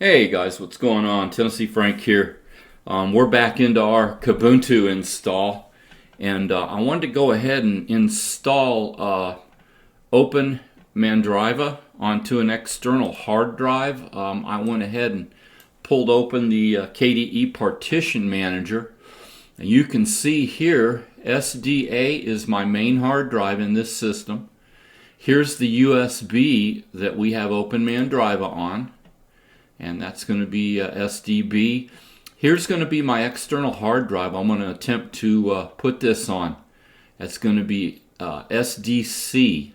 Hey guys, what's going on? Tennessee Frank here. We're back into our Kubuntu install, and I wanted to go ahead and install OpenMandriva onto an external hard drive. I went ahead and pulled open the KDE Partition Manager. And you can see here, SDA is my main hard drive in this system. Here's the USB that we have OpenMandriva on, and that's going to be SDB. Here's going to be my external hard drive. I'm going to attempt to put this on. That's going to be SDC.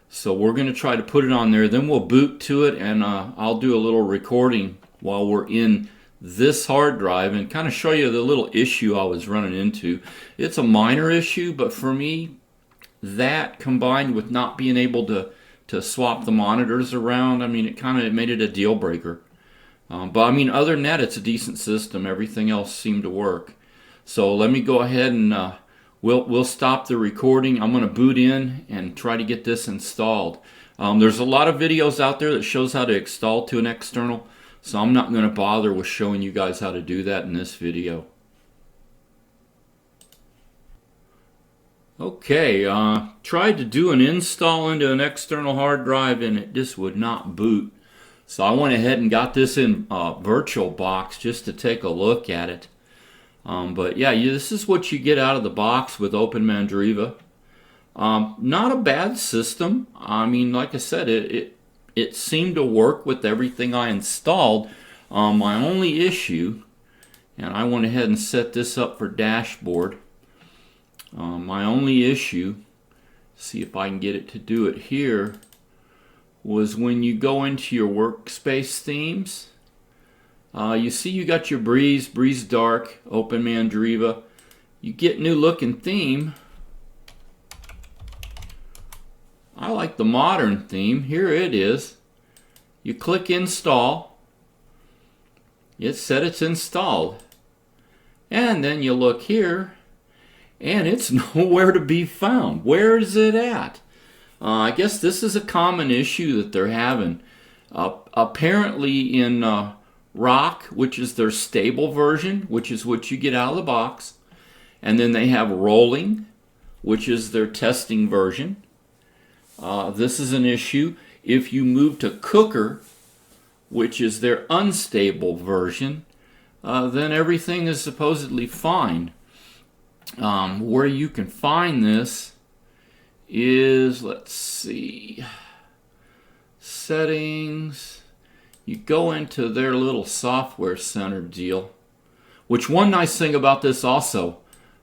So we're going to try to put it on there. Then we'll boot to it, and I'll do a little recording while we're in this hard drive and kind of show you the little issue I was running into. It's a minor issue, but for me, that combined with not being able to swap the monitors around, I mean, it kind of made it a deal breaker. But I mean, other than that, it's a decent system. Everything else seemed to work. So let me go ahead and we'll stop the recording. I'm going to boot in and try to get this installed. There's a lot of videos out there that shows how to install to an external, so I'm not going to bother with showing you guys how to do that in this video. Okay, tried to do an install into an external hard drive and it just would not boot. So I went ahead and got this in VirtualBox just to take a look at it. But yeah, this is what you get out of the box with OpenMandriva. Not a bad system. I mean, like I said, it seemed to work with everything I installed. My only issue, and I went ahead and set this up for dashboard. My only issue, see if I can get it to do it here, was when you go into your workspace themes, you see you got your Breeze Dark, OpenMandriva. You get new looking theme. I like the modern theme. Here it is. You click install. It said it's installed. And then you look here, and it's nowhere to be found. Where is it at? I guess this is a common issue that they're having. Apparently in Rock, which is their stable version, which is what you get out of the box, and then they have Rolling, which is their testing version. This is an issue. If you move to Cooker, which is their unstable version, then everything is supposedly fine. Where you can find this is, let's see, settings. You go into their little software center deal, which one nice thing about this also,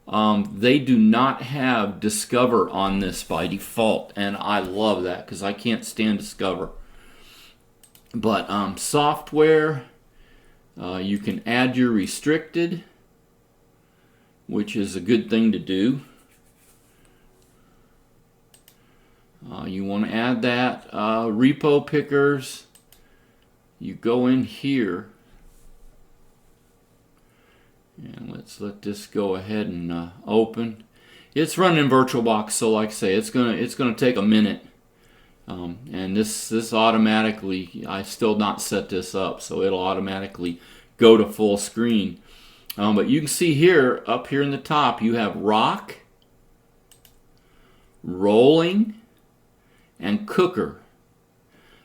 they do not have Discover on this by default, and I love that because I can't stand Discover. But software, you can add your restricted, which is a good thing to do. You want to add that. Repo pickers, you go in here, and let's let this go ahead and open. It's running in VirtualBox, so like I say, it's gonna take a minute. And this automatically, I still not set this up, so it'll automatically go to full screen. But you can see here, up here in the top, you have Rock, Rolling, and Cooker.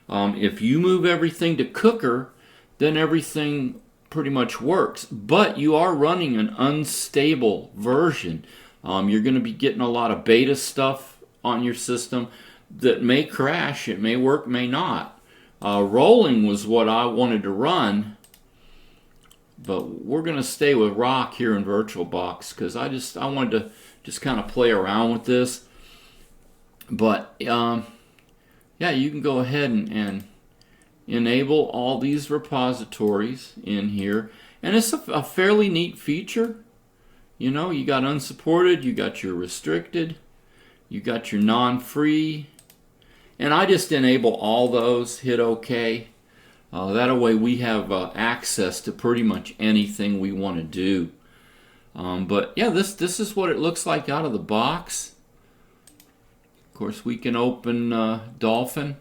If you move everything to Cooker, then everything pretty much works. But you are running an unstable version. You're going to be getting a lot of beta stuff on your system that may crash. It may work, may not. Rolling was what I wanted to run. But we're going to stay with Rock here in VirtualBox because I wanted to just kind of play around with this. But yeah, you can go ahead and enable all these repositories in here, and it's a fairly neat feature. You know, you got unsupported, you got your restricted, you got your non-free, and I just enable all those. Hit OK. That way we have access to pretty much anything we want to do. But yeah, this is what it looks like out of the box. Of course, we can open Dolphin.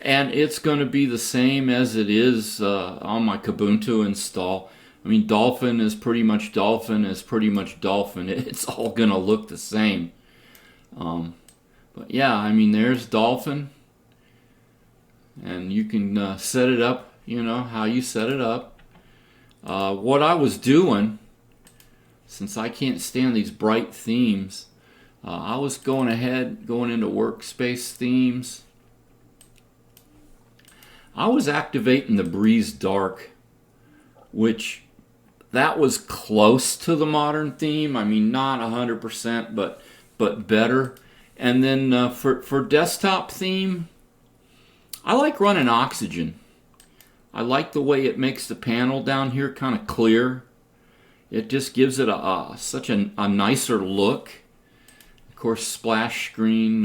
and it's going to be the same as it is on my Kubuntu install. I mean, Dolphin is pretty much Dolphin is pretty much Dolphin. It's all going to look the same. But yeah, I mean, there's Dolphin. And you can set it up, you know, how you set it up. What I was doing, since I can't stand these bright themes, I was going into workspace themes. I was activating the Breeze Dark, which that was close to the modern theme. I mean, not 100%, but better. And then for desktop theme, I like running Oxygen. I like the way it makes the panel down here kind of clear. It just gives it such a nicer look. Of course, splash screen,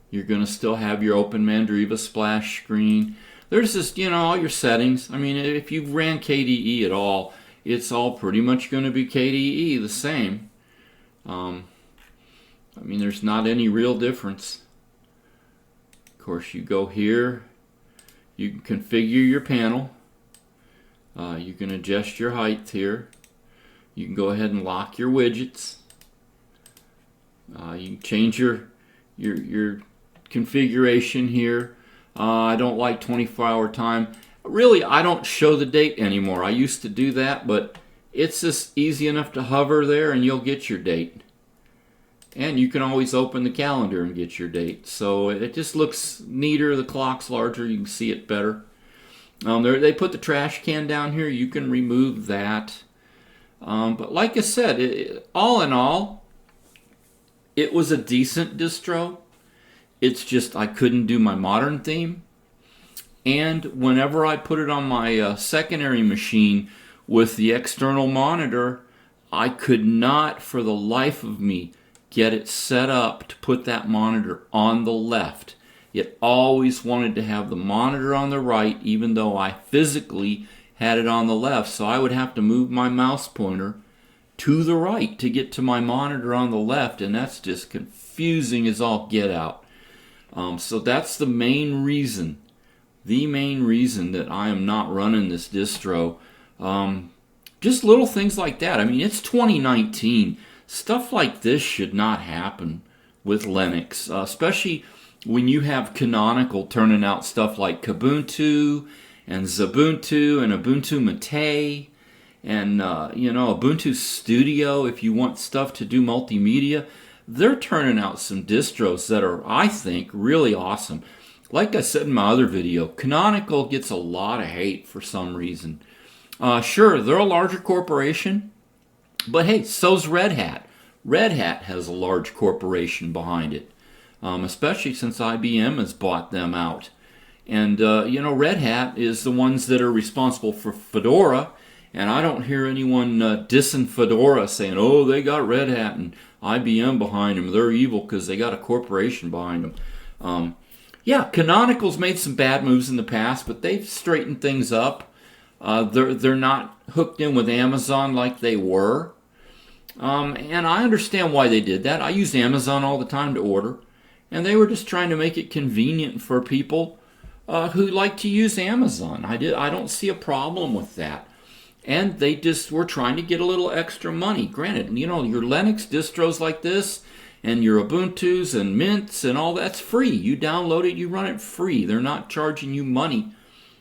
you're going to still have your OpenMandriva splash screen. There's just, you know, all your settings. I mean, if you've ran KDE at all, it's all pretty much going to be KDE, the same. I mean, there's not any real difference. Of course, you go here, you can configure your panel. You can adjust your height here. You can go ahead and lock your widgets. You can change your configuration here. I don't like 24-hour time. Really, I don't show the date anymore. I used to do that, but it's just easy enough to hover there and you'll get your date. And you can always open the calendar and get your date. So it just looks neater. The clock's larger. You can see it better. They put the trash can down here. You can remove that. But like I said, all in all, it was a decent distro. It's just I couldn't do my modern theme. And whenever I put it on my secondary machine with the external monitor, I could not for the life of me get it set up to put that monitor on the left. It always wanted to have the monitor on the right, even though I physically had it on the left. So I would have to move my mouse pointer to the right to get to my monitor on the left, and that's just confusing as all get out. So that's the main reason that I am not running this distro. Just little things like that. I mean, it's 2019. Stuff like this should not happen with Linux, especially when you have Canonical turning out stuff like Kubuntu and Xubuntu and Ubuntu Mate and you know, Ubuntu Studio. If you want stuff to do multimedia, they're turning out some distros that are, I think, really awesome. Like I said in my other video, Canonical gets a lot of hate for some reason. Sure, they're a larger corporation, but hey, so's Red Hat. Red Hat has a large corporation behind it, especially since IBM has bought them out. And, you know, Red Hat is the ones that are responsible for Fedora, and I don't hear anyone dissing Fedora saying, oh, they got Red Hat and IBM behind them. They're evil because they got a corporation behind them. Yeah, Canonical's made some bad moves in the past, but they've straightened things up. They're not hooked in with Amazon like they were. And I understand why they did that. I use Amazon all the time to order. And they were just trying to make it convenient for people who like to use Amazon. I don't see a problem with that. And they just were trying to get a little extra money. Granted, you know, your Linux distros like this and your Ubuntus and Mints and all that's free. You download it, you run it free. They're not charging you money.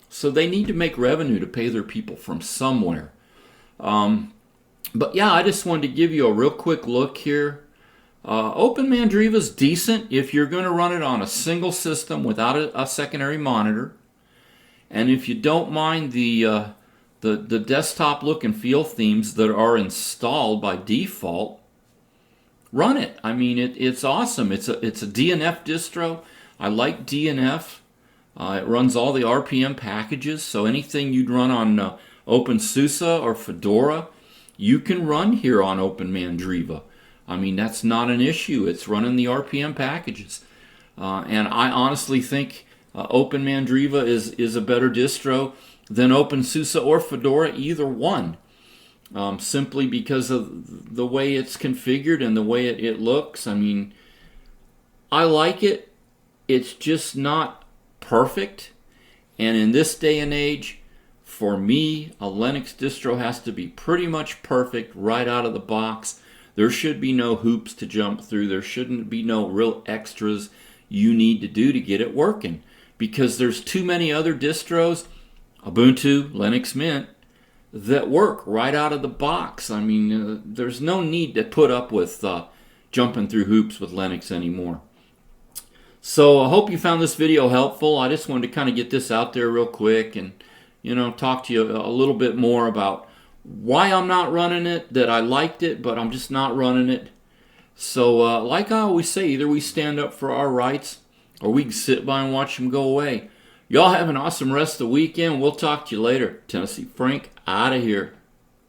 So they need to make revenue to pay their people from somewhere. But yeah, I just wanted to give you a real quick look here. OpenMandriva is decent if you're going to run it on a single system without a secondary monitor. And if you don't mind the desktop look and feel themes that are installed by default, run it. I mean, it's awesome. It's a DNF distro. I like DNF. It runs all the RPM packages, so anything you'd run on OpenSUSE or Fedora, you can run here on OpenMandriva. I mean, that's not an issue. It's running the RPM packages. And I honestly think OpenMandriva is a better distro than OpenSUSE or Fedora, either one. Simply because of the way it's configured and the way it looks. I mean, I like it. It's just not perfect. And in this day and age, for me, a Linux distro has to be pretty much perfect right out of the box. There should be no hoops to jump through. There shouldn't be no real extras you need to do to get it working, because there's too many other distros, Ubuntu, Linux Mint, that work right out of the box. I mean, there's no need to put up with jumping through hoops with Linux anymore. So I hope you found this video helpful. I just wanted to kind of get this out there real quick and, talk to you a little bit more about why I'm not running it, that I liked it, but I'm just not running it. So like I always say, either we stand up for our rights or we can sit by and watch them go away. Y'all have an awesome rest of the weekend. We'll talk to you later. Tennessee Frank out of here.